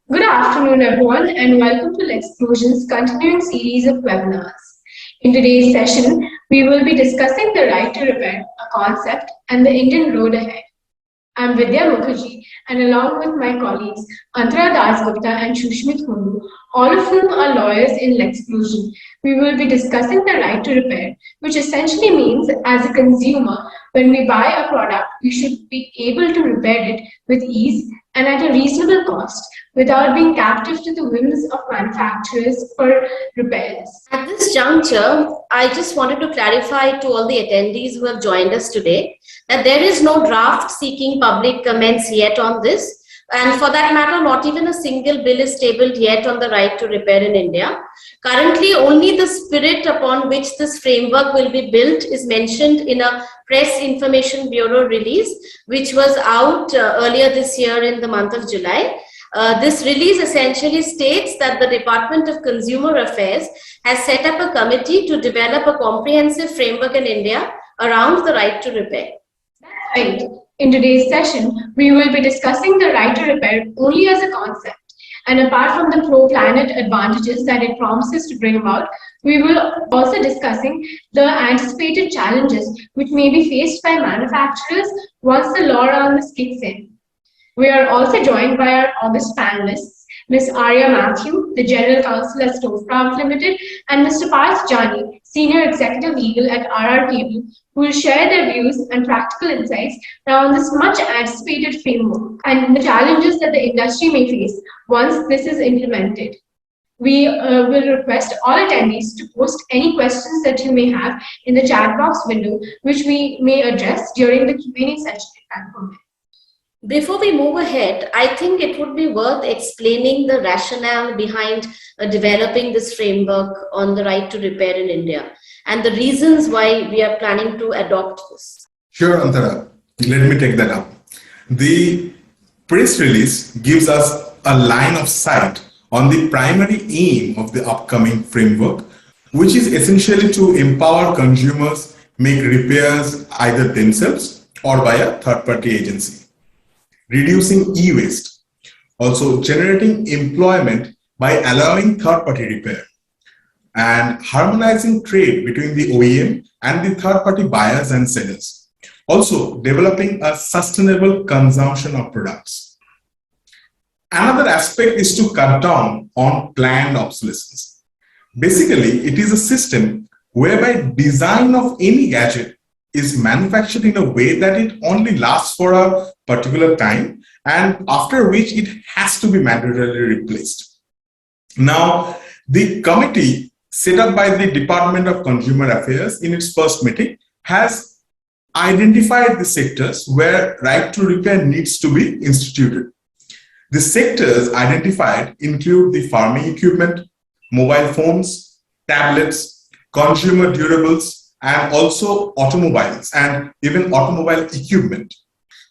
Good afternoon, everyone, and welcome to Lexplosion's continuing series of webinars. In today's session, we will be discussing the right to repair, a concept, and the Indian road ahead. I'm Vidya Mukherjee, and along with my colleagues Antara Dasgupta and Susmit Kundu, all of whom are lawyers in Lexplosion, we will be discussing the right to repair, which essentially means as a consumer, when we buy a product, we should be able to repair it with ease and at a reasonable cost without being captive to the whims of manufacturers for repairs. At this juncture, I just wanted to clarify to all the attendees who have joined us today that there is no draft seeking public comments yet on this. And for that matter, not even a single bill is tabled yet on the right to repair in India. Currently, only the spirit upon which this framework will be built is mentioned in a Press Information Bureau release, which was out earlier this year in the month of July. This release essentially states that the Department of Consumer Affairs has set up a committee to develop a comprehensive framework in India around the right to repair. Right. In today's session, we will be discussing the right to repair only as a concept. And apart from the pro-planet advantages that it promises to bring about, we will also discussing the anticipated challenges which may be faced by manufacturers once the law around this kicks in. We are also joined by our August panelists, Ms. Arya Mathew, the General Counsel at Stovekraft Limited, and Mr. Parth Jani, Senior Executive Legal at RR Kabel, who will share their views and practical insights around this much anticipated framework and the challenges that the industry may face once this is implemented. We will request all attendees to post any questions that you may have in the chat box window, which we may address during the Q&A session at that moment. Before we move ahead, I think it would be worth explaining the rationale behind developing this framework on the right to repair in India and the reasons why we are planning to adopt this. Sure, Antara. Let me take that up. The press release gives us a line of sight on the primary aim of the upcoming framework, which is essentially to empower consumers make repairs either themselves or by a third-party agency. Reducing e-waste, also generating employment by allowing third-party repair, and harmonizing trade between the OEM and the third-party buyers and sellers. Also developing a sustainable consumption of products. Another aspect is to cut down on planned obsolescence. Basically, it is a system whereby design of any gadget is manufactured in a way that it only lasts for a particular time and after which it has to be mandatorily replaced. Now, the committee set up by the Department of Consumer Affairs in its first meeting has identified the sectors where right to repair needs to be instituted. The sectors identified include the farming equipment, mobile phones, tablets, consumer durables, and also automobiles and even automobile equipment.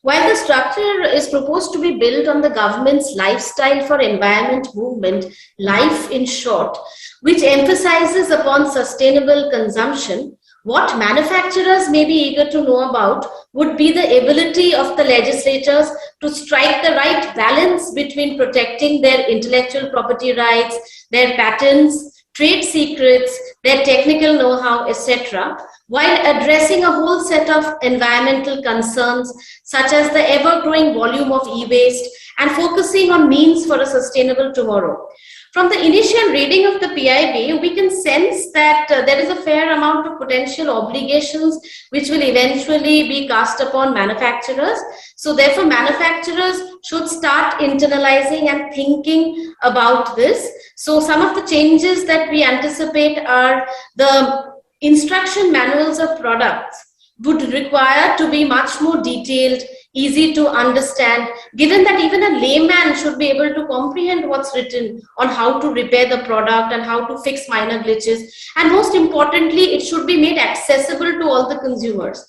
While the structure is proposed to be built on the government's Lifestyle for Environment movement, LIFE in short, which emphasizes upon sustainable consumption, what manufacturers may be eager to know about would be the ability of the legislators to strike the right balance between protecting their intellectual property rights, their patents, trade secrets, their technical know-how, etc., while addressing a whole set of environmental concerns such as the ever-growing volume of e-waste and focusing on means for a sustainable tomorrow. From the initial reading of the PIB, we can sense that there is a fair amount of potential obligations which will eventually be cast upon manufacturers. So therefore, manufacturers should start internalizing and thinking about this. So some of the changes that we anticipate are the instruction manuals of products would require to be much more detailed, easy to understand, given that even a layman should be able to comprehend what's written on how to repair the product and how to fix minor glitches. And most importantly, it should be made accessible to all the consumers.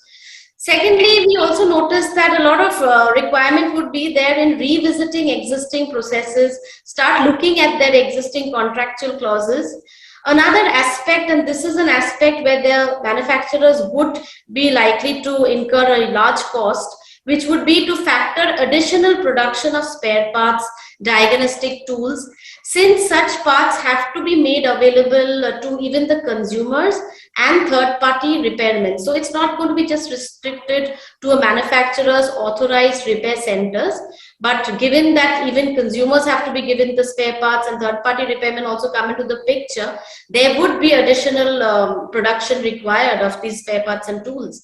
Secondly, we also noticed that a lot of requirement would be there in revisiting existing processes, start looking at their existing contractual clauses. Another aspect, and this is an aspect where the manufacturers would be likely to incur a large cost, which would be to factor additional production of spare parts, diagnostic tools, since such parts have to be made available to even the consumers and third-party repairmen. So it's not going to be just restricted to a manufacturer's authorized repair centers, but given that even consumers have to be given the spare parts and third-party repairmen also come into the picture, there would be additional production required of these spare parts and tools.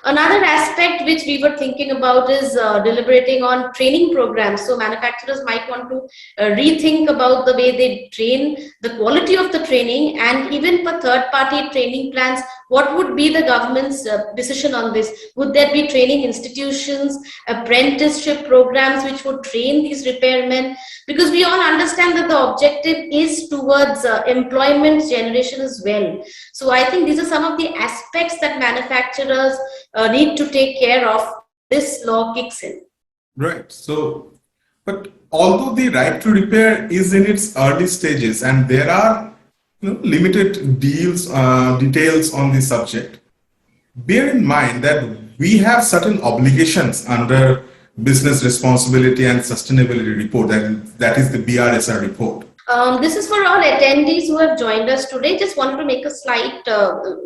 Another aspect which we were thinking about is deliberating on training programs. So manufacturers might want to rethink about the way they train, the quality of the training, and even for third-party training plans, what would be the government's decision on this? Would there be training institutions, apprenticeship programs which would train these repairmen? Because we all understand that the objective is towards employment generation as well. So I think these are some of the aspects that manufacturers need to take care of. This law kicks in. Right. So, but although the right to repair is in its early stages and there are limited details on the subject, bear in mind that we have certain obligations under Business Responsibility and Sustainability Report, that is the BRSR report. This is for all attendees who have joined us today. Just wanted to make a slight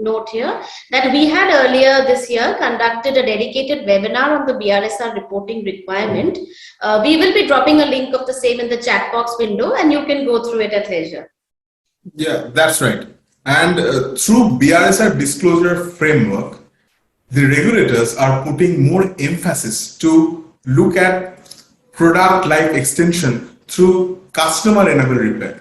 note here that we had earlier this year conducted a dedicated webinar on the BRSR reporting requirement. We will be dropping a link of the same in the chat box window and you can go through it at leisure. Yeah, that's right. And through BRSR disclosure framework, the regulators are putting more emphasis to look at product life extension through customer-enabled repair.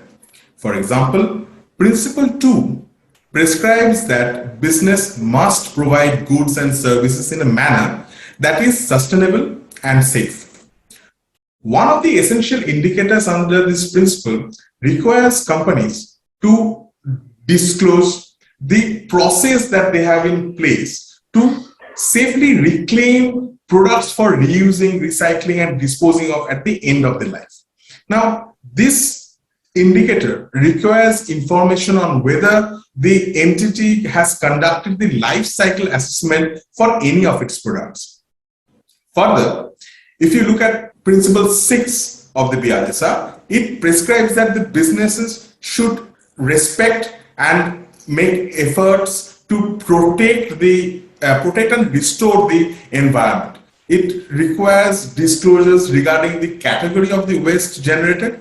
For example, Principle 2 prescribes that business must provide goods and services in a manner that is sustainable and safe. One of the essential indicators under this principle requires companies to disclose the process that they have in place to safely reclaim products for reusing, recycling, and disposing of at the end of the life. Now, this indicator requires information on whether the entity has conducted the life cycle assessment for any of its products. Further, if you look at Principle 6 of the BRSR, it prescribes that the businesses should respect and make efforts to protect and restore the environment. It requires disclosures regarding the category of the waste generated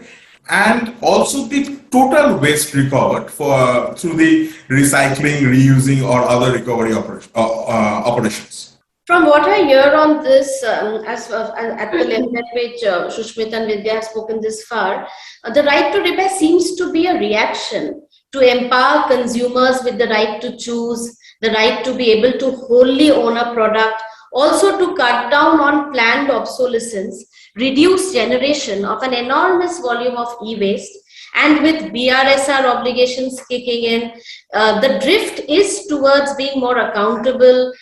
and also the total waste recovered through the recycling, reusing, or other recovery operations. From what I hear on this, at the level at which Susmit and Vidya have spoken this far, the right to repair seems to be a reaction to empower consumers with the right to choose, the right to be able to wholly own a product, also to cut down on planned obsolescence, reduce generation of an enormous volume of e-waste, and with BRSR obligations kicking in, the drift is towards being more accountable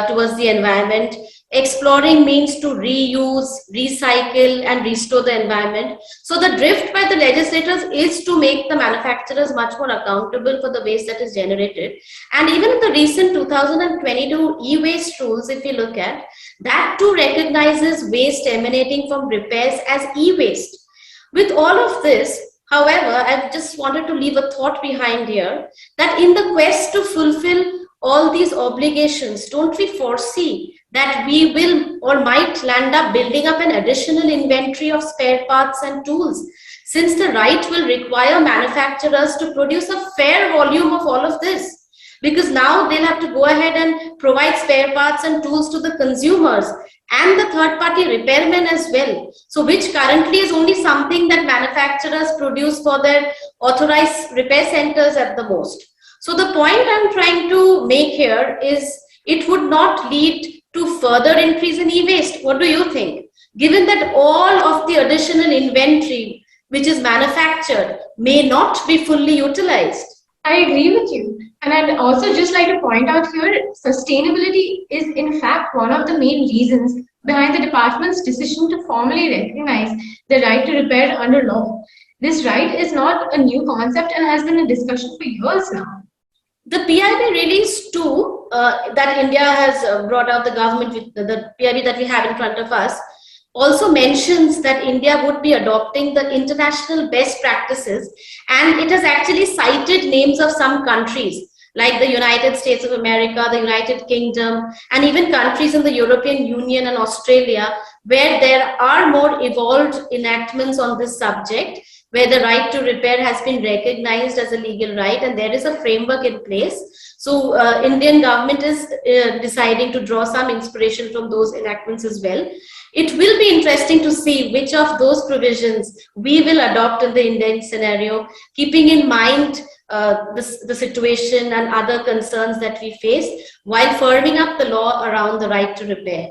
towards the environment. Exploring means to reuse, recycle, and restore the environment. So the drift by the legislators is to make the manufacturers much more accountable for the waste that is generated. And even in the recent 2022 e-waste rules, if you look at, that too recognizes waste emanating from repairs as e-waste. With all of this, however, I just wanted to leave a thought behind here that in the quest to fulfill all these obligations, don't we foresee that we will or might land up building up an additional inventory of spare parts and tools, since the right will require manufacturers to produce a fair volume of all of this, because now they'll have to go ahead and provide spare parts and tools to the consumers and the third-party repairmen as well. So which currently is only something that manufacturers produce for their authorized repair centers at the most. So the point I'm trying to make here is it would not lead to further increase in e-waste. What do you think? Given that all of the additional inventory which is manufactured may not be fully utilized. I agree with you. And I'd also just like to point out here, sustainability is in fact one of the main reasons behind the department's decision to formally recognize the right to repair under law. This right is not a new concept and has been a discussion for years now. The PIB release 2 that India has brought out, the government with the PIB that we have in front of us, also mentions that India would be adopting the international best practices, and it has actually cited names of some countries like the United States of America, the United Kingdom, and even countries in the European Union and Australia, where there are more evolved enactments on this subject, where the right to repair has been recognized as a legal right, and there is a framework in place. So Indian government is deciding to draw some inspiration from those enactments as well. It will be interesting to see which of those provisions we will adopt in the Indian scenario, keeping in mind the situation and other concerns that we face while firming up the law around the right to repair.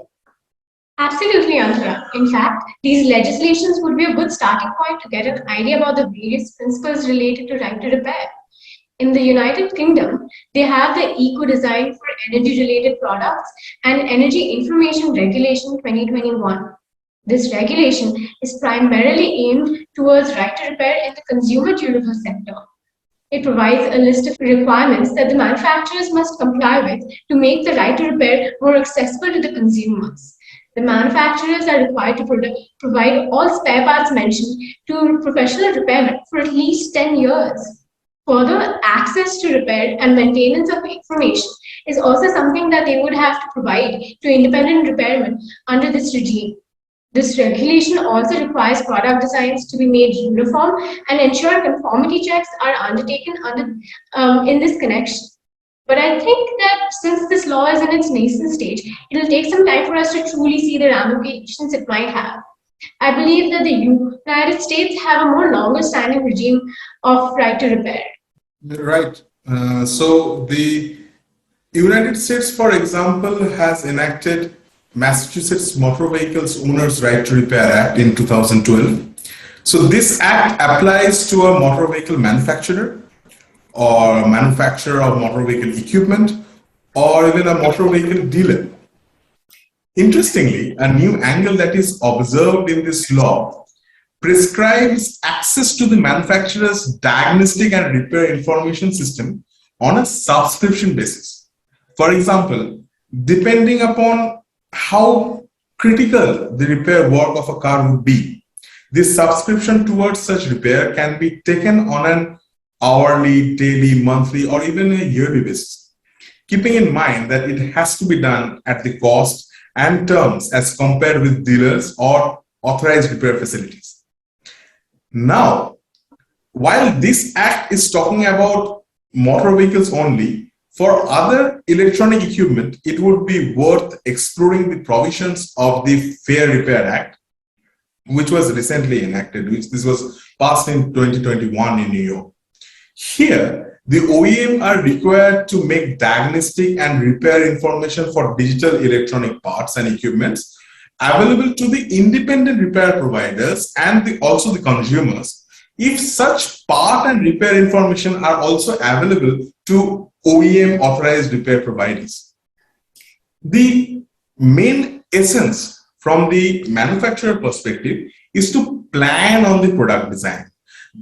Absolutely, Antara. In fact, these legislations would be a good starting point to get an idea about the various principles related to right to repair. In the United Kingdom, they have the Eco Design for Energy Related Products and Energy Information Regulation 2021. This regulation is primarily aimed towards right to repair in the consumer durable sector. It provides a list of requirements that the manufacturers must comply with to make the right to repair more accessible to the consumers. The manufacturers are required to provide all spare parts mentioned to professional repairmen for at least 10 years. Further, access to repair and maintenance of information is also something that they would have to provide to independent repairmen under this regime. This regulation also requires product designs to be made uniform and ensure conformity checks are undertaken in this connection. But I think that since this law is in its nascent stage, it will take some time for us to truly see the ramifications it might have. I believe that the United States have a more longer standing regime of right to repair. Right. So the United States, for example, has enacted Massachusetts Motor Vehicles Owners' Right to Repair Act in 2012. So this act applies to a motor vehicle manufacturer or manufacturer of motor vehicle equipment or even a motor vehicle dealer. Interestingly, a new angle that is observed in this law prescribes access to the manufacturer's diagnostic and repair information system on a subscription basis. For example, depending upon how critical the repair work of a car would be, this subscription towards such repair can be taken on an hourly, daily, monthly, or even a yearly basis, keeping in mind that it has to be done at the cost and terms as compared with dealers or authorized repair facilities. Now, while this act is talking about motor vehicles only, for other electronic equipment, it would be worth exploring the provisions of the Fair Repair Act, which was recently enacted, this was passed in 2021 in New York. Here, the OEM are required to make diagnostic and repair information for digital electronic parts and equipments available to the independent repair providers and also the consumers, if such part and repair information are also available to OEM authorized repair providers. The main essence from the manufacturer perspective is to plan on the product design.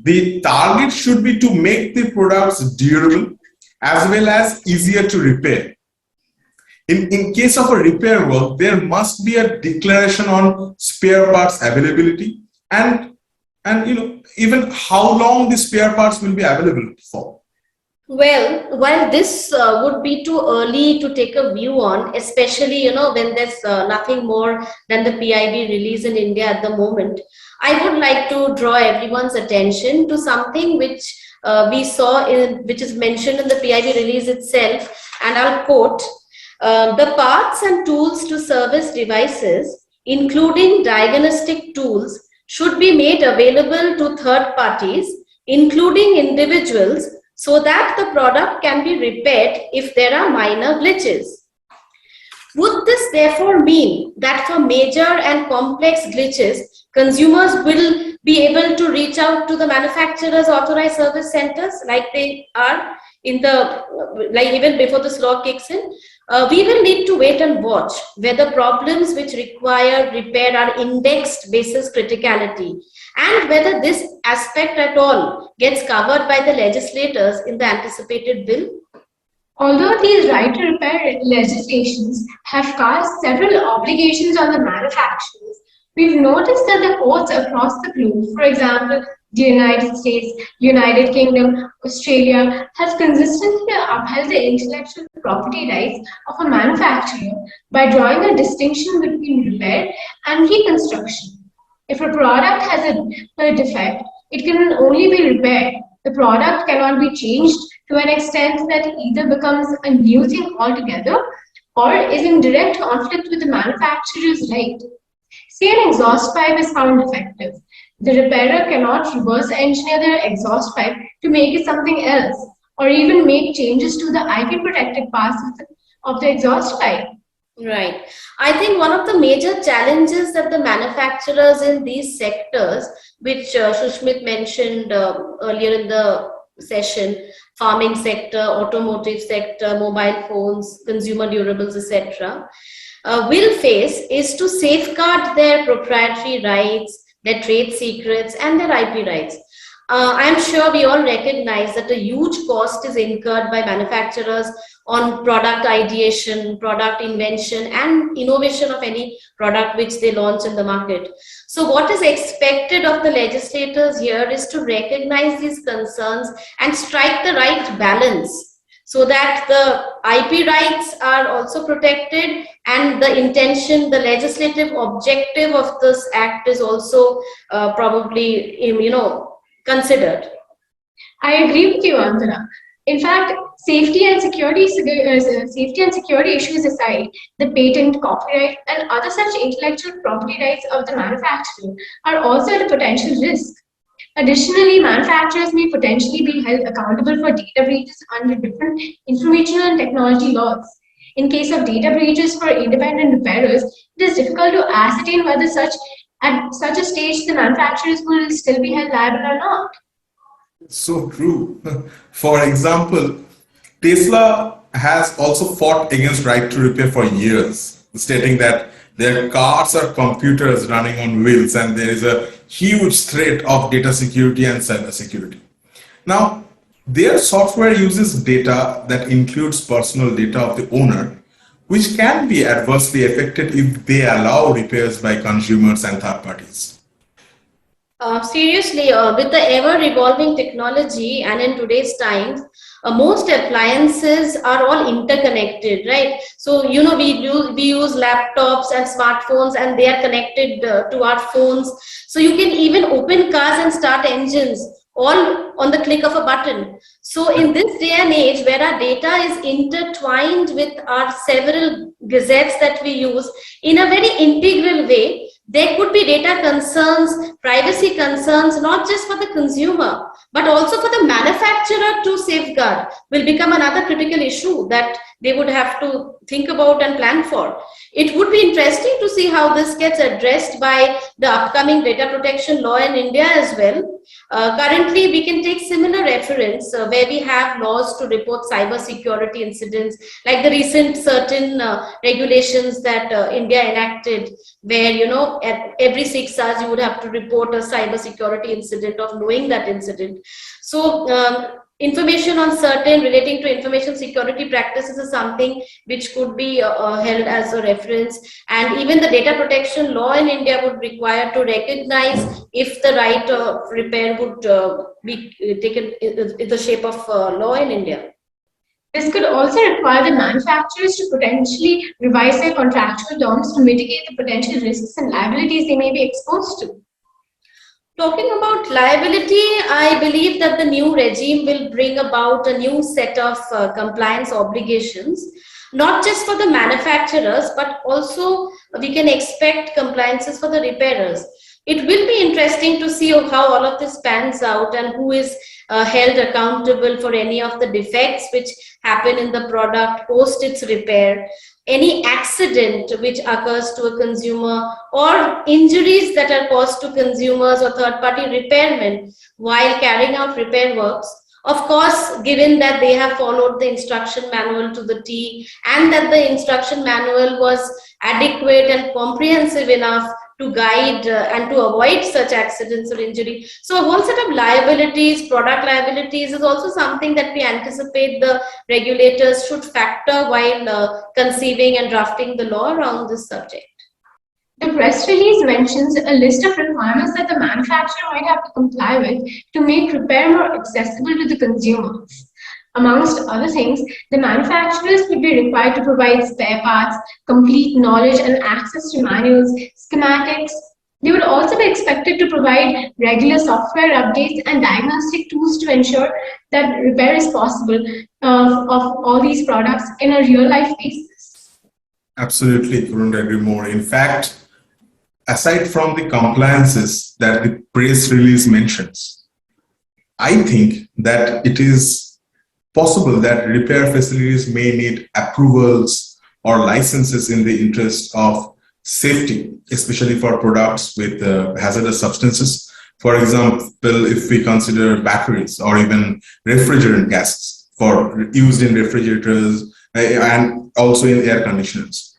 The target should be to make the products durable as well as easier to repair. In case of a repair work, there must be a declaration on spare parts availability and even how long the spare parts will be available for. Well, while this would be too early to take a view on, especially when there's nothing more than the PIB release in India at the moment, I would like to draw everyone's attention to something which we saw, which is mentioned in the PIB release itself, and I'll quote, the parts and tools to service devices, including diagnostic tools, should be made available to third parties, including individuals, so that the product can be repaired if there are minor glitches. Would this therefore mean that for major and complex glitches, consumers will be able to reach out to the manufacturer's authorized service centers like they are even before this law kicks in? We will need to wait and watch whether problems which require repair are indexed basis criticality, and whether this aspect at all gets covered by the legislators in the anticipated bill. Although these right to repair legislations have cast several obligations on the manufacturers, we've noticed that the courts across the globe, for example, the United States, United Kingdom, Australia, have consistently upheld the intellectual property rights of a manufacturer by drawing a distinction between repair and reconstruction. If a product has a defect, it can only be repaired. The product cannot be changed to an extent that it either becomes a new thing altogether or is in direct conflict with the manufacturer's right. Say an exhaust pipe is found defective. The repairer cannot reverse engineer the exhaust pipe to make it something else, or even make changes to the IP protected parts of the exhaust pipe. Right. I think one of the major challenges that the manufacturers in these sectors, which Susmit mentioned earlier in the session, farming sector, automotive sector, mobile phones, consumer durables, etc., will face is to safeguard their proprietary rights, their trade secrets, and their IP rights. I'm sure we all recognize that a huge cost is incurred by manufacturers on product ideation, product invention, and innovation of any product which they launch in the market. So what is expected of the legislators here is to recognize these concerns and strike the right balance so that the IP rights are also protected and the intention, the legislative objective of this act is also probably, considered. I agree with you, Antara. In fact, safety and security issues aside, the patent, copyright, and other such intellectual property rights of the manufacturer are also at a potential risk. Additionally, manufacturers may potentially be held accountable for data breaches under different information and technology laws. In case of data breaches for independent repairers, it is difficult to ascertain whether at such a stage the manufacturers will still be held liable or not. So true. For example, Tesla has also fought against right to repair for years, stating that their cars are computers running on wheels and there is a huge threat of data security and cyber security. Now, their software uses data that includes personal data of the owner, which can be adversely affected if they allow repairs by consumers and third parties. Seriously, with the ever evolving technology and in today's times, most appliances are all interconnected, right? So, we use laptops and smartphones and they are connected to our phones. So you can even open cars and start engines all on the click of a button. So in this day and age where our data is intertwined with our several gazettes that we use in a very integral way, there could be data concerns, privacy concerns, not just for the consumer, but also for the manufacturer to safeguard will become another critical issue that they would have to think about and plan for. It would be interesting to see how this gets addressed by the upcoming data protection law in India as well. Currently, we can take similar reference where we have laws to report cyber security incidents, like the recent certain regulations that India enacted, where at every 6 hours you would have to report a cyber security incident of knowing that incident. So information on certain relating to information security practices is something which could be held as a reference, and even the data protection law in India would require to recognize if the right of repair would be taken in the shape of law in India. This could also require the manufacturers to potentially revise their contractual terms to mitigate the potential risks and liabilities they may be exposed to. Talking about liability, I believe that the new regime will bring about a new set of compliance obligations, not just for the manufacturers, but also we can expect compliances for the repairers. It will be interesting to see how all of this pans out and who is held accountable for any of the defects which happen in the product post its repair, any accident which occurs to a consumer, or injuries that are caused to consumers or third-party repairmen while carrying out repair works. Of course, given that they have followed the instruction manual to the T and that the instruction manual was adequate and comprehensive enough to guide and to avoid such accidents or injury. So a whole set of liabilities, product liabilities, is also something that we anticipate the regulators should factor while conceiving and drafting the law around this subject. The press release mentions a list of requirements that the manufacturer might have to comply with to make repair more accessible to the consumers. Amongst other things, the manufacturers would be required to provide spare parts, complete knowledge and access to manuals, schematics. They would also be expected to provide regular software updates and diagnostic tools to ensure that repair is possible of all these products in a real-life basis. Absolutely, couldn't agree more. In fact, aside from the compliances that the press release mentions, I think that it is possible that repair facilities may need approvals or licenses in the interest of safety, especially for products with hazardous substances. For example, if we consider batteries or even refrigerant gases for used in refrigerators and also in air conditioners.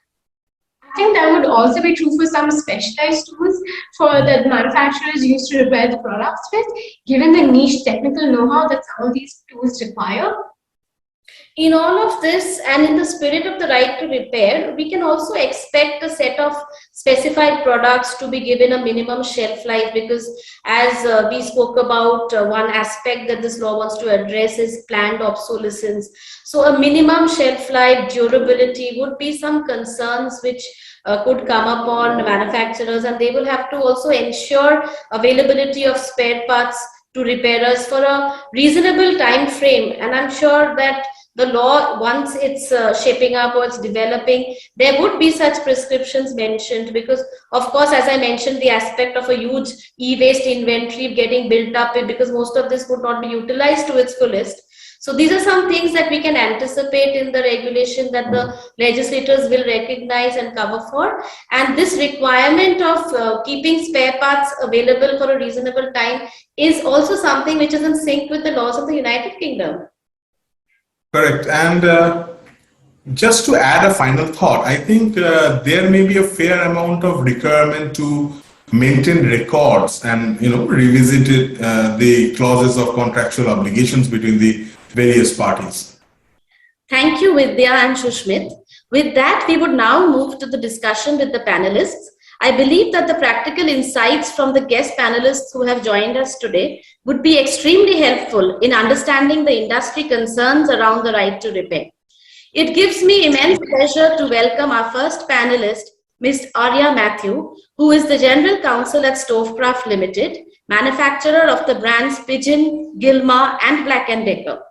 I think that would also be true for some specialized tools for that manufacturers use to repair the products with, given the niche technical know-how that some of these tools require. In all of this, and in the spirit of the right to repair, we can also expect a set of specified products to be given a minimum shelf life, because as we spoke about, one aspect that this law wants to address is planned obsolescence. So a minimum shelf life durability would be some concerns which could come upon manufacturers, and they will have to also ensure availability of spare parts to repairers for a reasonable time frame. And I'm sure that the law, once it's shaping up or it's developing, there would be such prescriptions mentioned, because of course, as I mentioned, the aspect of a huge e-waste inventory getting built up, because most of this would not be utilized to its fullest. So these are some things that we can anticipate in the regulation that the legislators will recognize and cover for. And this requirement of keeping spare parts available for a reasonable time is also something which is in sync with the laws of the United Kingdom. Correct. And just to add a final thought, I think there may be a fair amount of requirement to maintain records and revisit the clauses of contractual obligations between the various parties. Thank you, Vidya and Susmit. With that, we would now move to the discussion with the panelists. I believe that the practical insights from the guest panelists who have joined us today would be extremely helpful in understanding the industry concerns around the right to repair. It gives me immense pleasure to welcome our first panelist, Ms. Arya Mathew, who is the General Counsel at Stovekraft Limited, manufacturer of the brands Pigeon, Gilmar, and Black & Decker.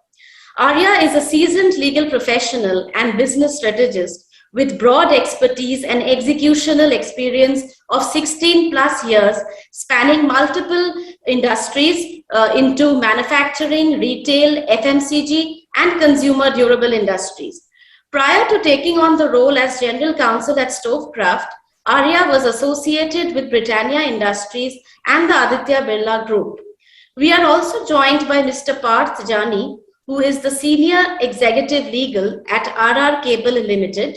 Arya is a seasoned legal professional and business strategist with broad expertise and executional experience of 16 plus years, spanning multiple industries into manufacturing, retail, FMCG, and consumer durable industries. Prior to taking on the role as General Counsel at Stovekraft, Arya was associated with Britannia Industries and the Aditya Birla Group. We are also joined by Mr. Parth Jani, who is the Senior Executive Legal at RR Kabel Limited.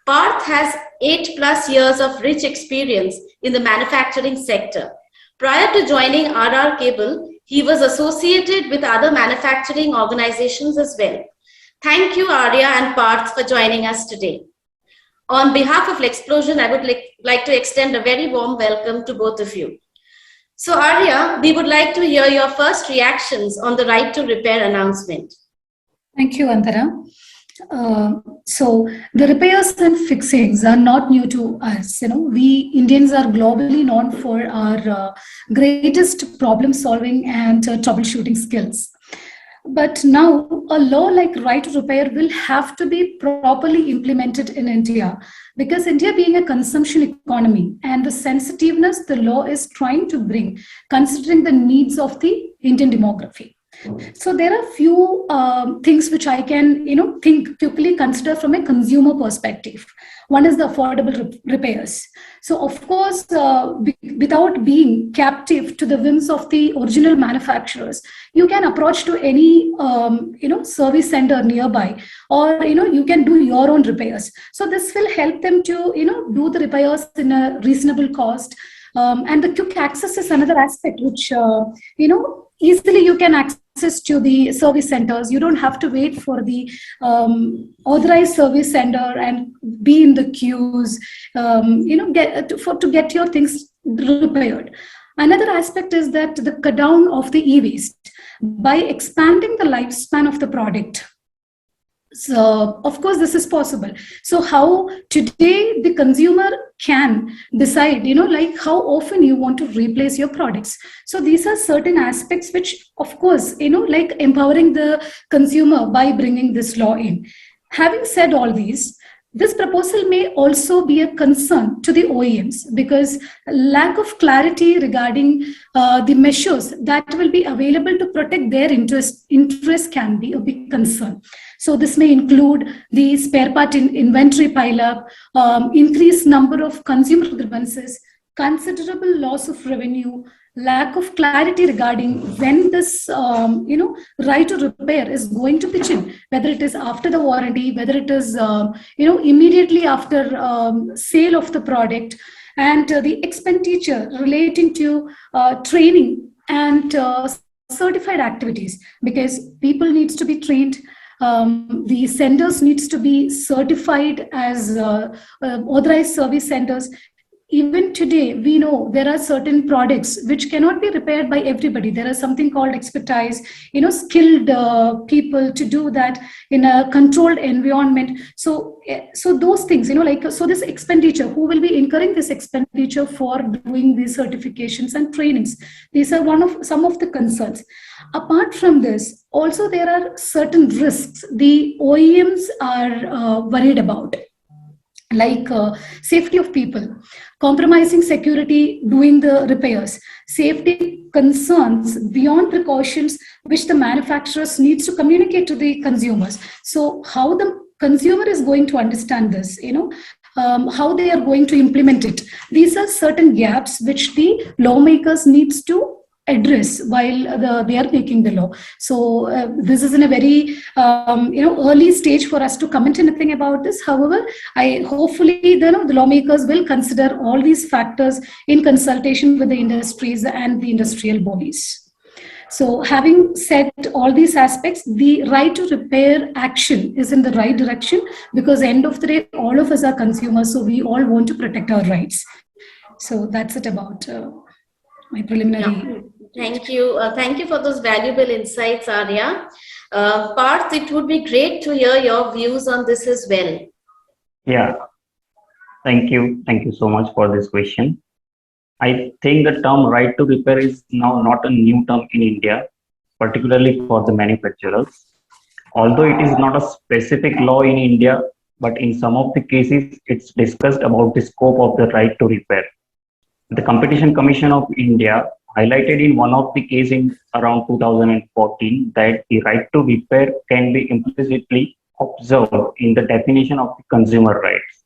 Parth has 8 plus years of rich experience in the manufacturing sector. Prior to joining RR Kabel, he was associated with other manufacturing organizations as well. Thank you, Arya and Parth, for joining us today. On behalf of Lexplosion, I would like to extend a very warm welcome to both of you. So Arya, we would like to hear your first reactions on the right to repair announcement. Thank you, Antara. So the repairs and fixings are not new to us. We Indians are globally known for our greatest problem solving and troubleshooting skills. But now a law like right to repair will have to be properly implemented in India, because India being a consumption economy and the sensitiveness the law is trying to bring, considering the needs of the Indian demography. So there are few things which I can, think quickly consider from a consumer perspective. One is the affordable repairs. So of course, without being captive to the whims of the original manufacturers, you can approach to any, service center nearby, or, you can do your own repairs. So this will help them to, do the repairs in a reasonable cost. And the quick access is another aspect which, easily you can access to the service centers. You don't have to wait for the authorized service center and be in the queues, to get your things repaired. Another aspect is that the cut down of the e-waste by expanding the lifespan of the product. So, of course, this is possible. So how today the consumer can decide, like how often you want to replace your products. So these are certain aspects which, of course, like empowering the consumer by bringing this law in. Having said all these, this proposal may also be a concern to the OEMs because lack of clarity regarding the measures that will be available to protect their interest can be a big concern. So this may include the spare part inventory pileup, increased number of consumer grievances, considerable loss of revenue, lack of clarity regarding when this, right to repair is going to pitch in, whether it is after the warranty, whether it is, immediately after sale of the product, and the expenditure relating to training and certified activities, because people needs to be trained. The centers needs to be certified as authorized service centers. Even today, we know there are certain products which cannot be repaired by everybody. There is something called expertise, skilled people to do that in a controlled environment. So those things, so this expenditure, who will be incurring this expenditure for doing these certifications and trainings? These are some of the concerns. Apart from this, also there are certain risks the OEMs are worried about, like safety of people, compromising security doing the repairs, safety concerns beyond precautions which the manufacturers needs to communicate to the consumers. So how the consumer is going to understand this, how they are going to implement it. These are certain gaps which the lawmakers needs to address while they are making the law. So this is in a very early stage for us to comment anything about this. However, hopefully the lawmakers will consider all these factors in consultation with the industries and the industrial bodies. So having said all these aspects, the right to repair action is in the right direction, because end of the day, all of us are consumers, so we all want to protect our rights. So that's it about my preliminary. Yeah. Thank you. Thank you for those valuable insights, Arya. Parth, it would be great to hear your views on this as well. Yeah, thank you. Thank you so much for this question. I think the term right to repair is now not a new term in India, particularly for the manufacturers. Although it is not a specific law in India, but in some of the cases, it's discussed about the scope of the right to repair. The Competition Commission of India highlighted in one of the cases in around 2014 that the right to repair can be implicitly observed in the definition of the consumer rights.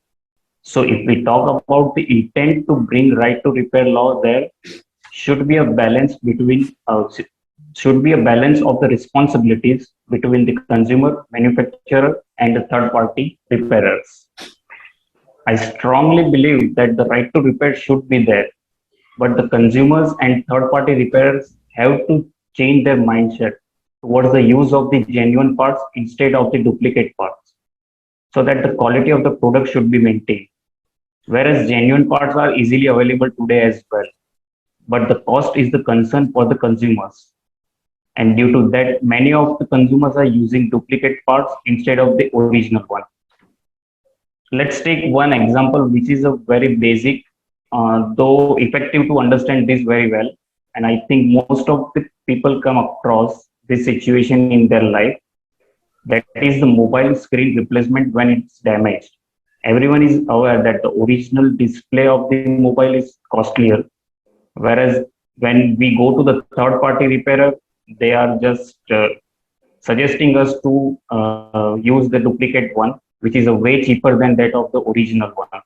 So if we talk about the intent to bring right to repair law, there should be a balance between should be a balance of the responsibilities between the consumer, manufacturer, and the third party repairers. I strongly believe that the right to repair should be there, but the consumers and third-party repairers have to change their mindset towards the use of the genuine parts instead of the duplicate parts, so that the quality of the product should be maintained. Whereas genuine parts are easily available today as well, but the cost is the concern for the consumers. And due to that, many of the consumers are using duplicate parts instead of the original one. Let's take one example, which is a very basic, though effective to understand this very well. And I think most of the people come across this situation in their life. That is the mobile screen replacement when it's damaged. Everyone is aware that the original display of the mobile is costlier. Whereas when we go to the third party repairer, they are just suggesting us to use the duplicate one, which is a way cheaper than that of the original one.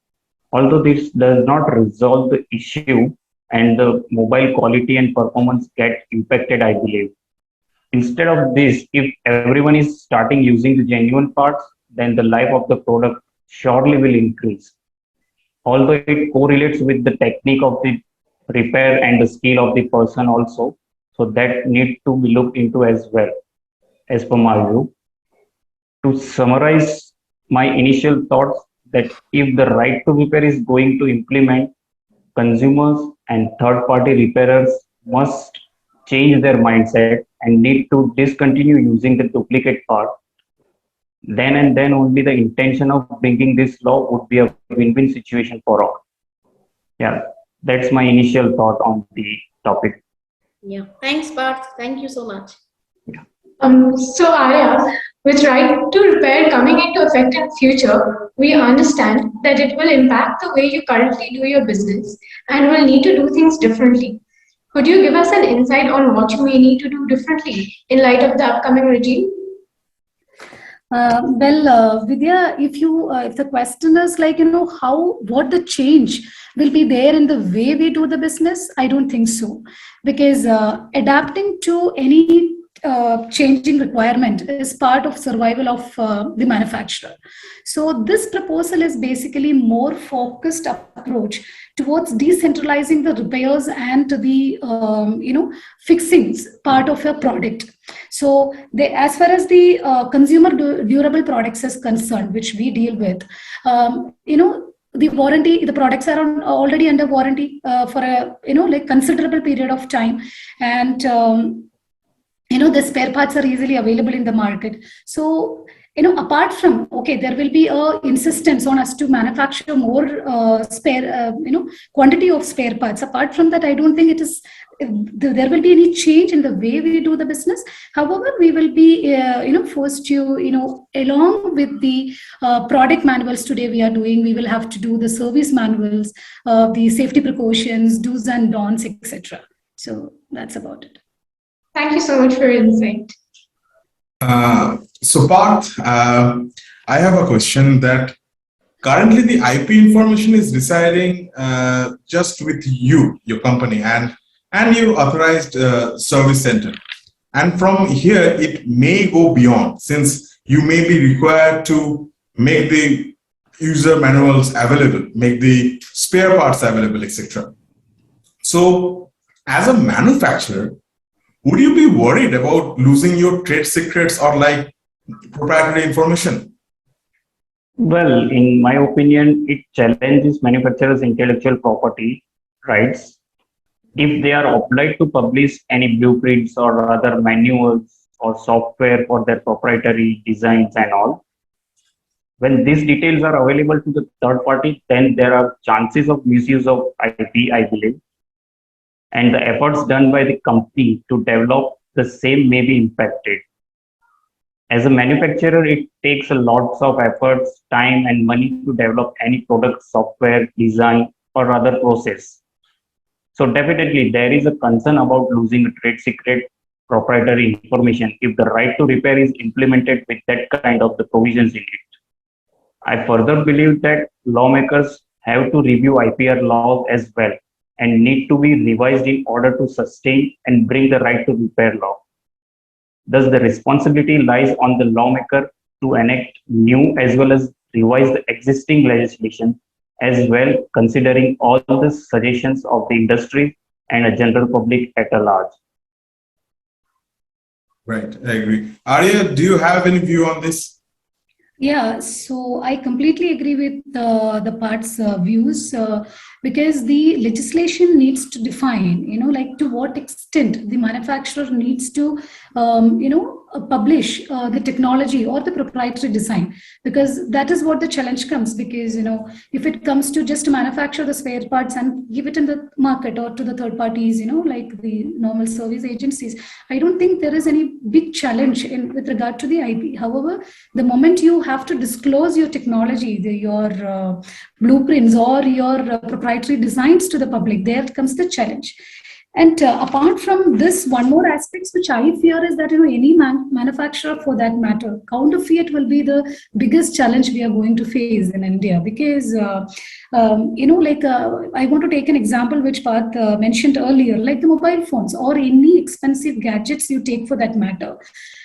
Although this does not resolve the issue and the mobile quality and performance get impacted, I believe. Instead of this, if everyone is starting using the genuine parts, then the life of the product surely will increase. Although it correlates with the technique of the repair and the skill of the person also, so that need to be looked into as well, as per my view. To summarize my initial thoughts, that if the right to repair is going to implement, consumers and third party repairers must change their mindset and need to discontinue using the duplicate part. Then and then only the intention of bringing this law would be a win-win situation for all. Yeah, that's my initial thought on the topic. Yeah, thanks, Parth. Thank you so much. So Arya, with right to repair coming into effect in future, we understand that it will impact the way you currently do your business and will need to do things differently. Could you give us an insight on what you may need to do differently in light of the upcoming regime? Vidya, if the question is like, what the change will be there in the way we do the business, I don't think so. Because adapting to any changing requirement is part of survival of the manufacturer. So this proposal is basically more focused approach towards decentralizing the repairs and the fixings part of your product. So as far as the consumer durable products is concerned, which we deal with, the warranty, the products are already under warranty for a considerable period of time, and the spare parts are easily available in the market. So apart from, there will be a insistence on us to manufacture more quantity of spare parts. Apart from that, I don't think there will be any change in the way we do the business. However, we will be forced to, along with the product manuals today we are doing, we will have to do the service manuals, the safety precautions, do's and don'ts, etc. So that's about it. Thank you so much for your insight. So Parth, I have a question that currently the IP information is residing just with you, your company, and your authorized service center. And from here, it may go beyond, since you may be required to make the user manuals available, make the spare parts available, etc. So as a manufacturer, would you be worried about losing your trade secrets or like proprietary information? Well, in my opinion, it challenges manufacturers' intellectual property rights if they are obliged to publish any blueprints or other manuals or software for their proprietary designs and all. When these details are available to the third party, then there are chances of misuse of IP, I believe. And the efforts done by the company to develop the same may be impacted. As a manufacturer, it takes a lot of efforts, time, and money to develop any product, software, design, or other process. So definitely there is a concern about losing a trade secret proprietary information if the right to repair is implemented with that kind of the provisions in it. I further believe that lawmakers have to review IPR laws as well and need to be revised in order to sustain and bring the right to repair law. Thus, the responsibility lies on the lawmaker to enact new as well as revise the existing legislation as well, considering all the suggestions of the industry and a general public at a large. Right, I agree. Arya, do you have any view on this? Yeah, so I completely agree with the Parth's views because the legislation needs to define, like to what extent the manufacturer needs to, publish the technology or the proprietary design, because that is what the challenge comes. Because, if it comes to just manufacture the spare parts and give it in the market or to the third parties, like the normal service agencies, I don't think there is any big challenge with regard to the IP. However, the moment you have to disclose your technology, your blueprints or your proprietary designs to the public, there comes the challenge. And apart from this, one more aspect which I fear is that any manufacturer, for that matter, counterfeit will be the biggest challenge we are going to face in India, because I want to take an example which Parth mentioned earlier, like the mobile phones or any expensive gadgets you take for that matter.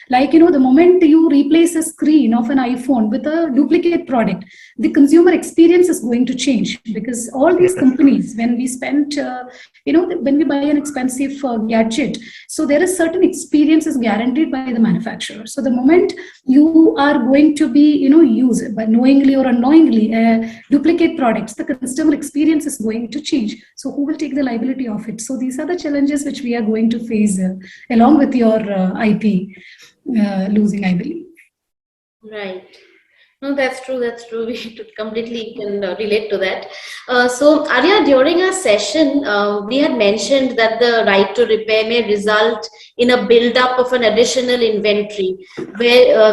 Like, the moment you replace a screen of an iPhone with a duplicate product, the consumer experience is going to change, because all these companies, when we spend, when we buy an expensive gadget, so there is certain experience is guaranteed by the manufacturer. So the moment you are going to be, use by knowingly or unknowingly duplicate products, the customer experience is going to change. So who will take the liability of it? So these are the challenges which we are going to face along with your IP. Losing, I believe. Right. No, that's true. That's true. We completely can relate to that. So, Arya, during our session, we had mentioned that the right to repair may result in a build-up of an additional inventory,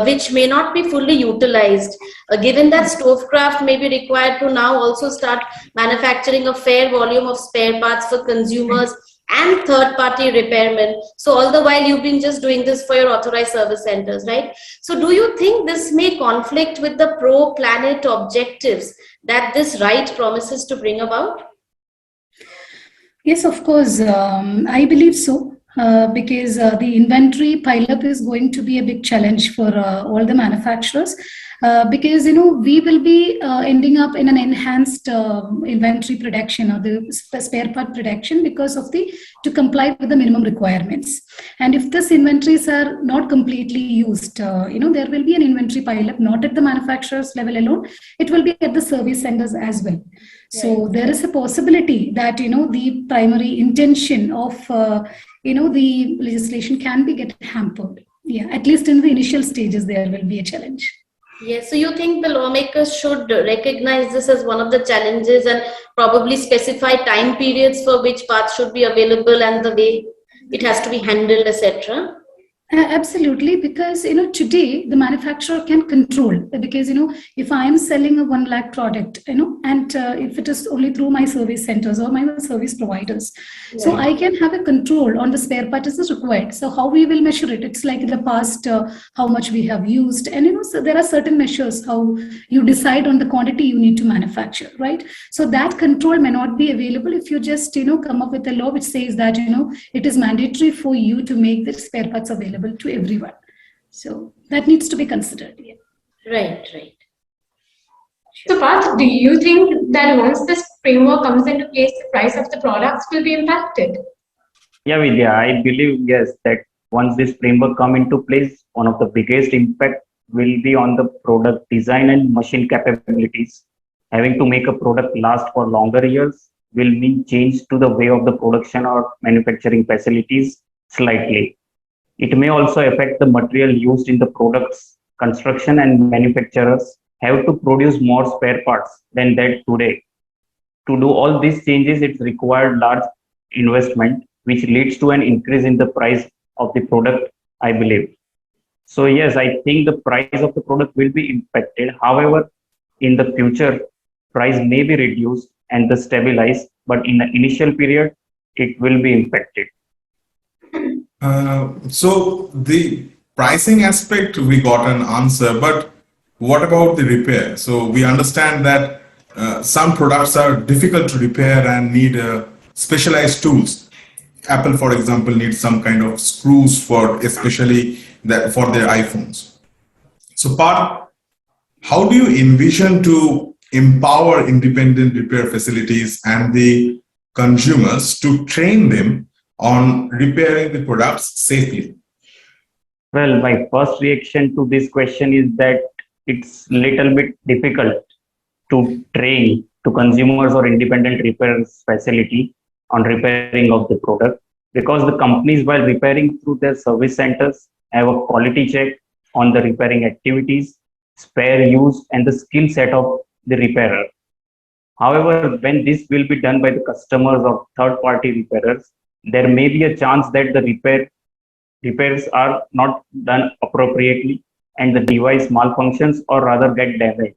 which may not be fully utilized. Given that Stovekraft may be required to now also start manufacturing a fair volume of spare parts for consumers and third-party repairmen. So all the while you've been just doing this for your authorized service centers, right? So do you think this may conflict with the pro-planet objectives that this right promises to bring about? Yes, of course. I believe so. Because the inventory pileup is going to be a big challenge for all the manufacturers, because we will be ending up in an enhanced inventory production or the spare part production because of to comply with the minimum requirements. And if these inventories are not completely used, there will be an inventory pileup, not at the manufacturer's level alone, it will be at the service centers as well. So there is a possibility that the primary intention of the legislation can be get hampered. Yeah, at least in the initial stages, there will be a challenge. Yes, so you think the lawmakers should recognize this as one of the challenges and probably specify time periods for which parts should be available and the way it has to be handled, etc.? Absolutely, because today the manufacturer can control, because if I am selling a 1 lakh product, and if it is only through my service centers or my service providers, so I can have a control on the spare part is required. So how we will measure it? It's like in the past, how much we have used, and so there are certain measures how you decide on the quantity you need to manufacture, right? So that control may not be available if you just come up with a law which says that it is mandatory for you to make the spare parts available to everyone. So that needs to be considered. Yeah. Right. So Parth, do you think that once this framework comes into place, the price of the products will be impacted? Yeah, Vidya, I believe, yes, that once this framework come into place, one of the biggest impact will be on the product design and machine capabilities. Having to make a product last for longer years will mean change to the way of the production or manufacturing facilities slightly. It may also affect the material used in the products. Construction and manufacturers have to produce more spare parts than that today. To do all these changes, it's required large investment, which leads to an increase in the price of the product, I believe. So yes, I think the price of the product will be impacted. However, in the future, price may be reduced and the stabilize, but in the initial period, it will be impacted. So the pricing aspect, we got an answer, but what about the repair? So we understand that some products are difficult to repair and need specialized tools. Apple, for example, needs some kind of screws for especially that for their iPhones. So Parth, how do you envision to empower independent repair facilities and the consumers to train them on repairing the products safely? Well, my first reaction to this question is that it's little bit difficult to train to consumers or independent repair facility on repairing of the product, because the companies, while repairing through their service centers, have a quality check on the repairing activities, spare use, and the skill set of the repairer. However, when this will be done by the customers or third-party repairers, there may be a chance that the repairs are not done appropriately and the device malfunctions or rather get damaged.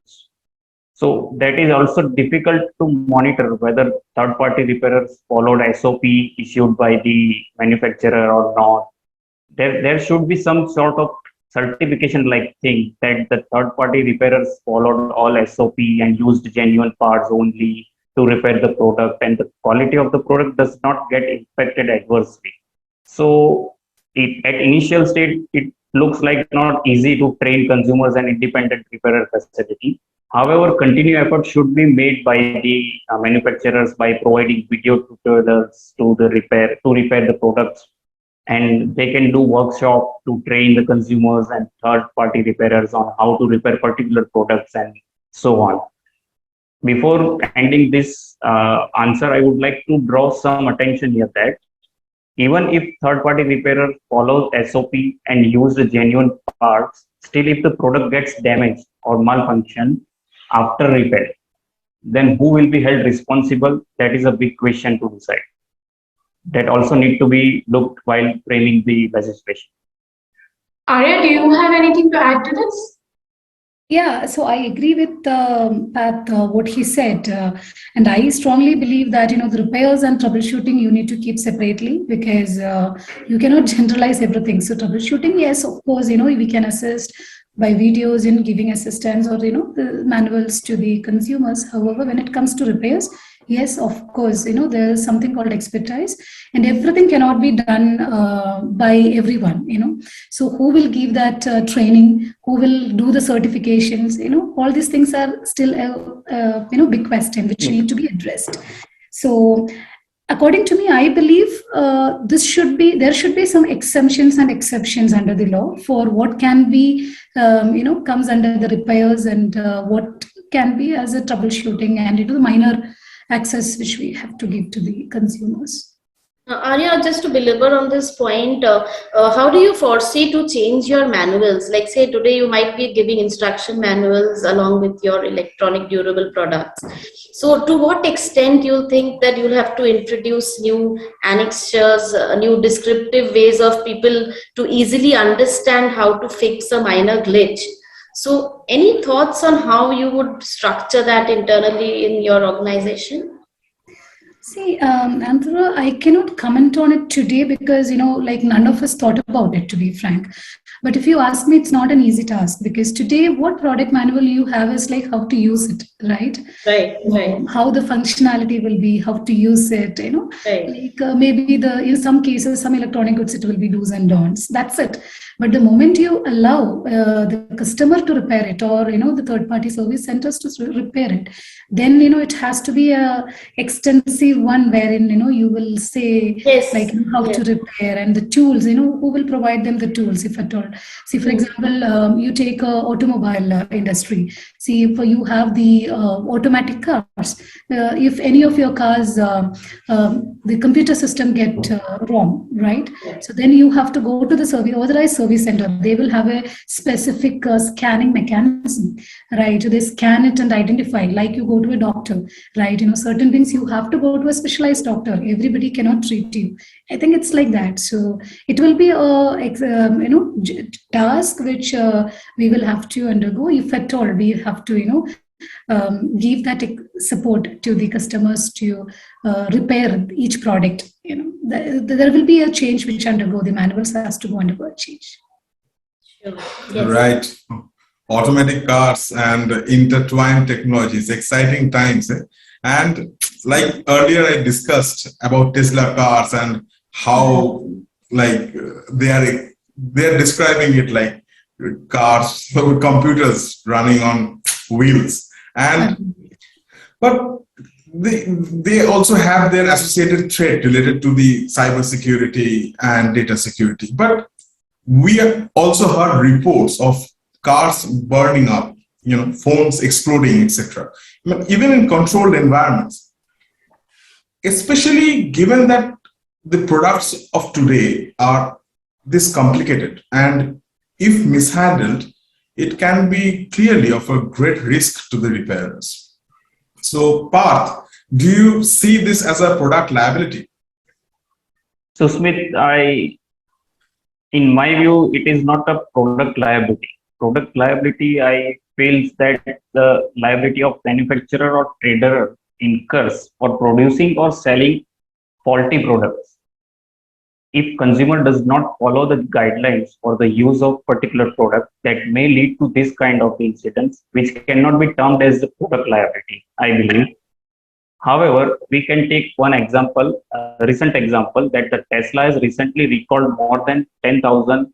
So that is also difficult to monitor whether third-party repairers followed SOP issued by the manufacturer or not. There should be some sort of certification like thing that the third-party repairers followed all SOP and used genuine parts only to repair the product, and the quality of the product does not get impacted adversely. So at initial stage, it looks like not easy to train consumers and independent repairer facility. However, continued effort should be made by the manufacturers by providing video tutorials to repair the products, and they can do workshop to train the consumers and third party repairers on how to repair particular products and so on. Before ending this answer, I would like to draw some attention here that even if third party repairer follows SOP and use the genuine parts, still if the product gets damaged or malfunction after repair, then who will be held responsible? That is a big question to decide. That also need to be looked while framing the legislation. Arya, do you have anything to add to this? Yeah, so I agree with Pat, what he said, and I strongly believe that the repairs and troubleshooting you need to keep separately, because you cannot generalize everything. So troubleshooting, yes, of course, we can assist by videos in giving assistance or the manuals to the consumers. However, when it comes to repairs, yes, of course, there is something called expertise, and everything cannot be done by everyone. So who will give that training? Who will do the certifications? All these things are still a big question which need to be addressed. So according to me, I believe there should be some exemptions and exceptions under the law for what can be comes under the repairs, and what can be as a troubleshooting and the minor access which we have to give to the consumers. Arya, just to belabor on this point, how do you foresee to change your manuals? Like say today you might be giving instruction manuals along with your electronic durable products. So to what extent you think that you'll have to introduce new annexures, new descriptive ways of people to easily understand how to fix a minor glitch? So any thoughts on how you would structure that internally in your organization? See, Antara, I cannot comment on it today because, none of us thought about it, to be frank. But if you ask me, it's not an easy task, because today what product manual you have is like how to use it, right? Right. How the functionality will be, how to use it, Right. like maybe in some cases, some electronic goods, it will be do's and don'ts. That's it. But the moment you allow the customer to repair it, or the third party service centers to repair it, then it has to be a extensive one wherein you will say Yes. like how to repair, and the tools, who will provide them the tools, if at all. See, for example, you take automobile industry. See, if you have the automatic cars, if any of your cars the computer system get wrong, right? So then you have to go to the authorized service center. They will have a specific scanning mechanism, right? They scan it and identify, like you go to a doctor, right? Certain things you have to go to a specialized doctor. Everybody cannot treat you. I think it's like that. So it will be a task which we will have to undergo, if at all we have to give that support to the customers to repair each product. There will be a change which undergo, the manuals has to go undergo a change. Sure. Yes. Right. Automatic cars and intertwined technologies, exciting times. And like earlier I discussed about Tesla cars and how like they are describing it like cars with computers running on wheels, and but they also have their associated threat related to the cybersecurity and data security. But we have also heard reports of cars burning up, phones exploding, etc. Even in controlled environments, especially given that the products of today are this complicated, and if mishandled, it can be clearly of a great risk to the repairers. So, Parth, do you see this as a product liability? So, Smith, in my view, it is not a product liability. product liability, I feels that the liability of manufacturer or trader incurs for producing or selling faulty products. If consumer does not follow the guidelines for the use of particular product, that may lead to this kind of incidents, which cannot be termed as the product liability, I believe. However, we can take one example, a recent example, that the Tesla has recently recalled more than 10,000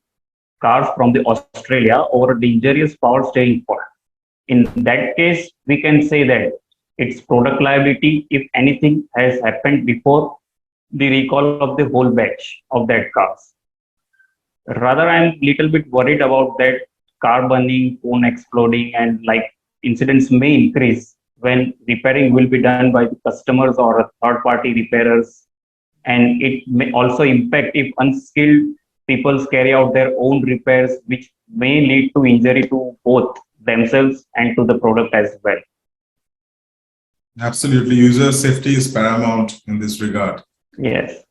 cars from the Australia over a dangerous power steering fault. In that case, we can say that it's product liability if anything has happened before the recall of the whole batch of that cars. Rather, I'm little bit worried about that car burning, phone exploding, and like incidents may increase when repairing will be done by the customers or third-party repairers, and it may also impact if unskilled people carry out their own repairs, which may lead to injury to both themselves and to the product as well. Absolutely. User safety is paramount in this regard. Yes.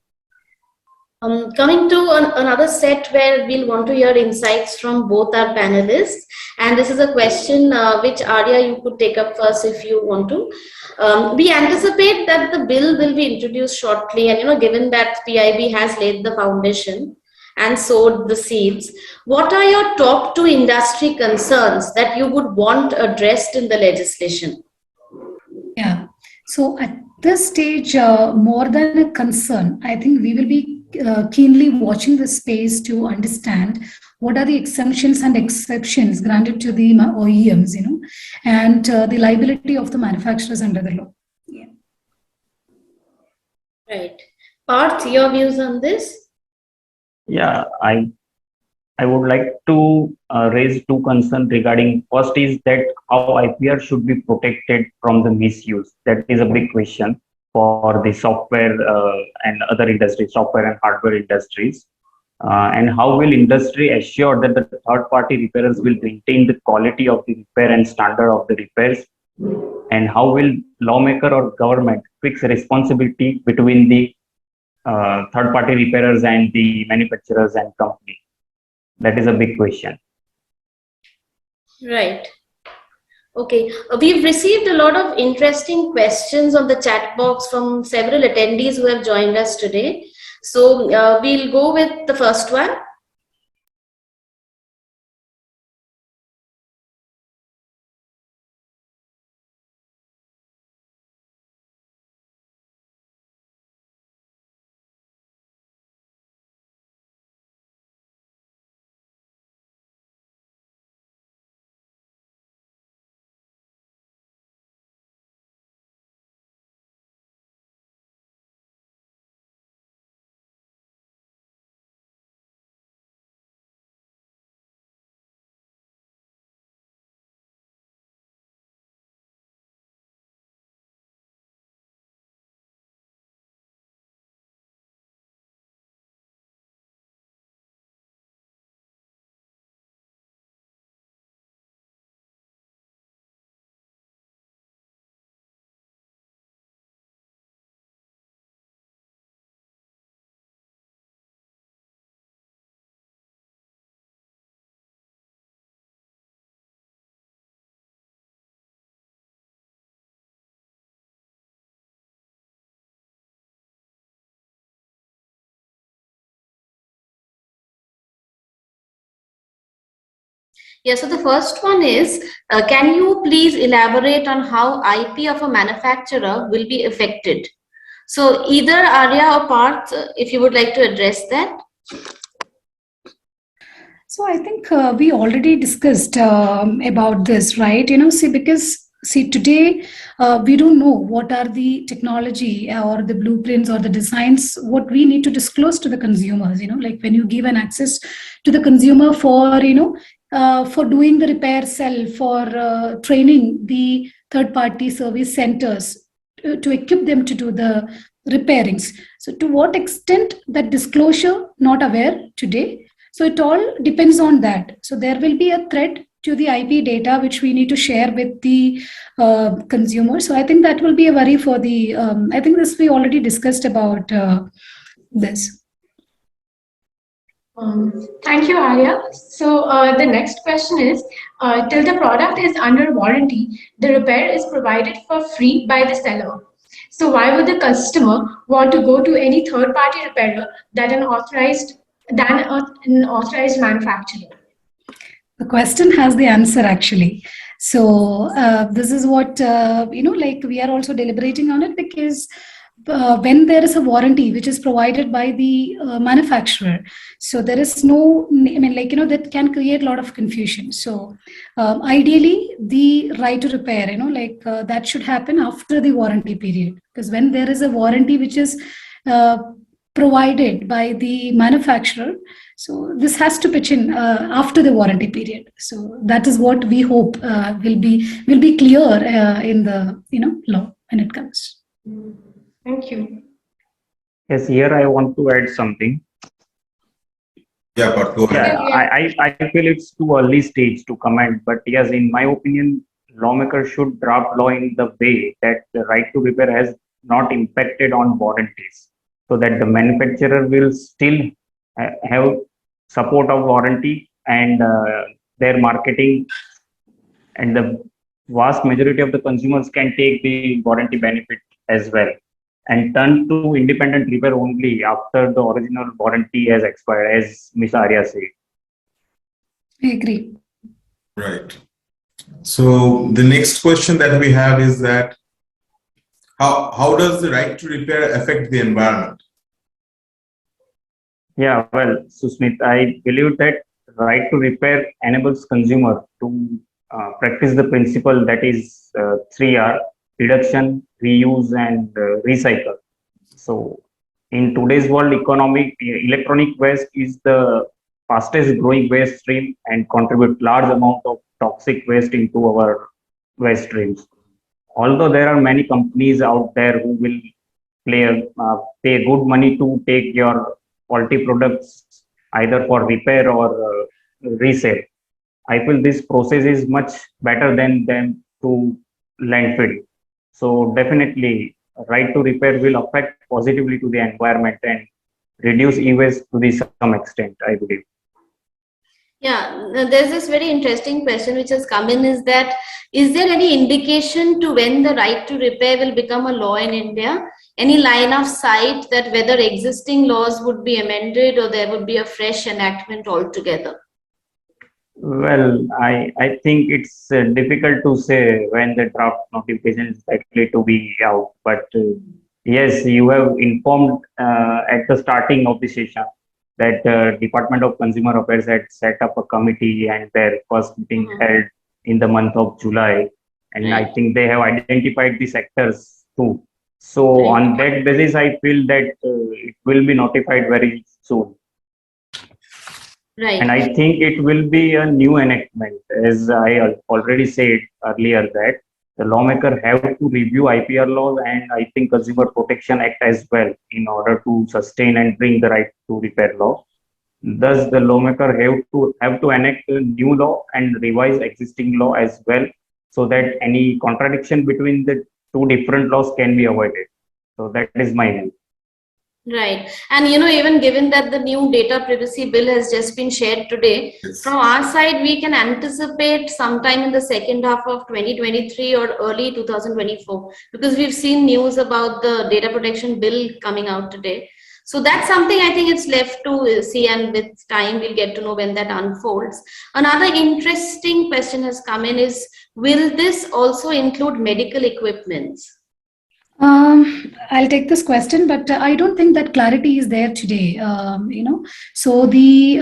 Coming to another set where we'll want to hear insights from both our panelists. And this is a question which Arya, you could take up first if you want to. We anticipate that the bill will be introduced shortly. And, given that PIB has laid the foundation and sowed the seeds, what are your top two industry concerns that you would want addressed in the legislation? Yeah. So at this stage, more than a concern, I think we will be keenly watching the space to understand what are the exemptions and exceptions granted to the OEMs, and the liability of the manufacturers under the law. Yeah. Right. Parth, your views on this? Yeah, I would like to raise two concerns regarding. First is that how IPR should be protected from the misuse. That is a big question for the software and other industries, software and hardware industries. And how will industry assure that the third-party repairers will maintain the quality of the repair and standard of the repairs? And how will lawmaker or government fix responsibility between the third-party repairers and the manufacturers and company? That is a big question. Right. Okay. We've received a lot of interesting questions on the chat box from several attendees who have joined us today. So we'll go with the first one. Yeah, so the first one is, can you please elaborate on how IP of a manufacturer will be affected? So either Arya or Parth, if you would like to address that. So I think we already discussed about this, right? Because today we don't know what are the technology or the blueprints or the designs, what we need to disclose to the consumers, like when you give an access to the consumer for doing the repair cell, for training the third-party service centers to equip them to do the repairings. So to what extent that disclosure not aware today? So it all depends on that. So there will be a threat to the IP data which we need to share with the consumer. So I think that will be a worry for the. I think this we already discussed about this. Thank you, Arya. So the next question is, till the product is under warranty, the repair is provided for free by the seller. So why would the customer want to go to any third-party repairer than an authorized manufacturer? The question has the answer actually. So this is what like we are also deliberating on it, because when there is a warranty which is provided by the manufacturer, so there is no, I mean, like, that can create a lot of confusion. So ideally, the right to repair, that should happen after the warranty period, because when there is a warranty which is provided by the manufacturer, so this has to pitch in after the warranty period. So that is what we hope will be clear in the law when it comes. Thank you. Yes, here I want to add something. Yeah, but go ahead. I feel it's too early stage to comment, but yes, in my opinion, lawmakers should draft law in the way that the right to repair has not impacted on warranties, so that the manufacturer will still have support of warranty, and their marketing and the vast majority of the consumers can take the warranty benefit as well, and turn to independent repair only after the original warranty has expired, as Ms. Arya said. I agree. Right. So the next question that we have is that how does the right to repair affect the environment? Yeah, well, Susmit, I believe that right to repair enables consumer to practice the principle that is 3R: reduction, reuse, and recycle. So, in today's world, electronic waste is the fastest growing waste stream and contribute large amount of toxic waste into our waste streams. Although there are many companies out there who will pay good money to take your faulty products either for repair or resale, I feel this process is much better than them to landfill. So definitely, right to repair will affect positively to the environment and reduce e-waste to the some extent, I believe. Yeah, there's this very interesting question which has come in, is that, is there any indication to when the right to repair will become a law in India? Any line of sight that whether existing laws would be amended or there would be a fresh enactment altogether? Well, I think it's difficult to say when the draft notification is likely to be out, but yes, you have informed at the starting of the session that Department of Consumer Affairs had set up a committee and their first meeting held in the month of July, and I think they have identified the sectors too. So on that basis, I feel that it will be notified very soon. Right. And I think it will be a new enactment, as I already said earlier, that the lawmaker have to review IPR laws and I think Consumer Protection Act as well in order to sustain and bring the right to repair law. Thus, the lawmaker have to enact a new law and revise existing law as well, so that any contradiction between the two different laws can be avoided. So that is my view. Right. And even given that the new data privacy bill has just been shared today, from our side, we can anticipate sometime in the second half of 2023 or early 2024, because we've seen news about the data protection bill coming out today. So that's something I think it's left to see, and with time we'll get to know when that unfolds. Another interesting question has come in is, will this also include medical equipments? I'll take this question, but I don't think that clarity is there today. So the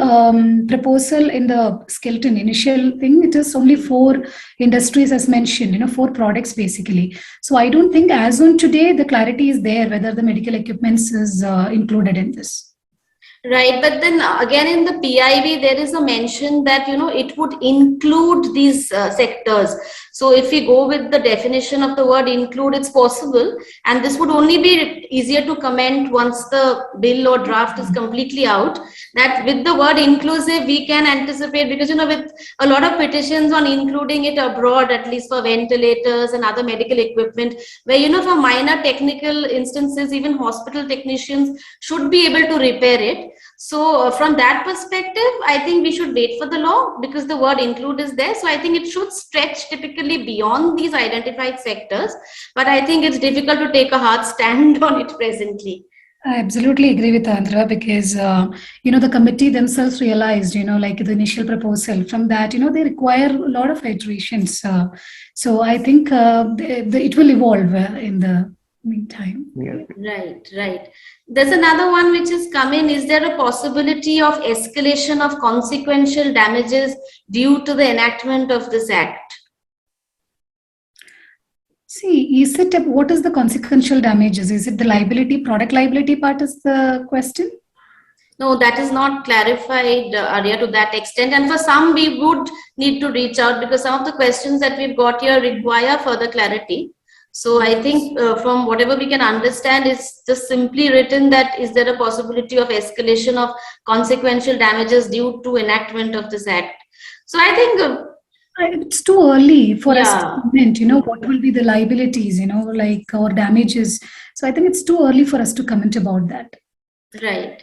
proposal in the skeleton initial thing, it is only 4 industries as mentioned, 4 products basically. So I don't think as on today the clarity is there whether the medical equipments is included in this. Right, but then again in the PIB there is a mention that it would include these sectors. So if we go with the definition of the word include, it's possible, and this would only be easier to comment once the bill or draft is completely out, that with the word inclusive we can anticipate, because with a lot of petitions on including it abroad, at least for ventilators and other medical equipment, where for minor technical instances even hospital technicians should be able to repair it. So from that perspective, I think we should wait for the law because the word include is there. So I think it should stretch typically beyond these identified sectors, but I think it's difficult to take a hard stand on it presently. I absolutely agree with Andhra because, the committee themselves realized, like the initial proposal from that, they require a lot of iterations. So I think it will evolve in the meantime. Yeah. Right. There's another one which has come in. Is there a possibility of escalation of consequential damages due to the enactment of this act? See, what is the consequential damages? Is it the product liability part is the question? No, that is not clarified, Arya, to that extent. And for some, we would need to reach out because some of the questions that we've got here require further clarity. So I think from whatever we can understand, it's just simply written that is there a possibility of escalation of consequential damages due to enactment of this act? So I think it's too early for us to yeah. comment, what will be the liabilities, or damages. So I think it's too early for us to comment about that. Right.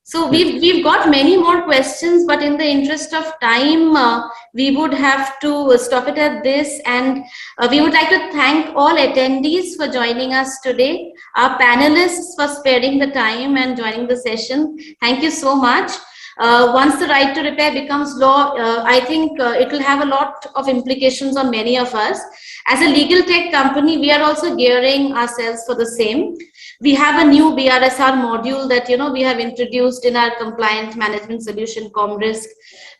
So we've got many more questions, but in the interest of time, we would have to stop it at this. And we would like to thank all attendees for joining us today, our panelists for sparing the time and joining the session. Thank you so much. Once the right to repair becomes law, I think it will have a lot of implications on many of us. As a legal tech company, we are also gearing ourselves for the same. We have a new BRSR module that we have introduced in our compliant management solution ComRisk.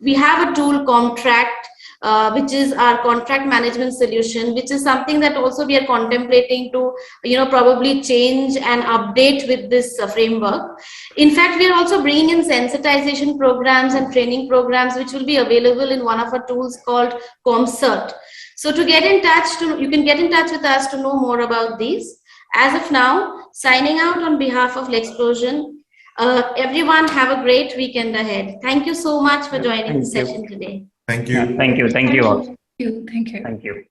We have a tool Comtract, which is our contract management solution, which is something that also we are contemplating to probably change and update with this framework. In fact, we are also bringing in sensitization programs and training programs which will be available in one of our tools called ComCert. So to get in touch, you can get in touch with us to know more about these. As of now, signing out on behalf of Lexplosion. Everyone have a great weekend ahead. Thank you so much for joining the session today. Thank you. Thank you. Thank you all. Thank you. Thank you.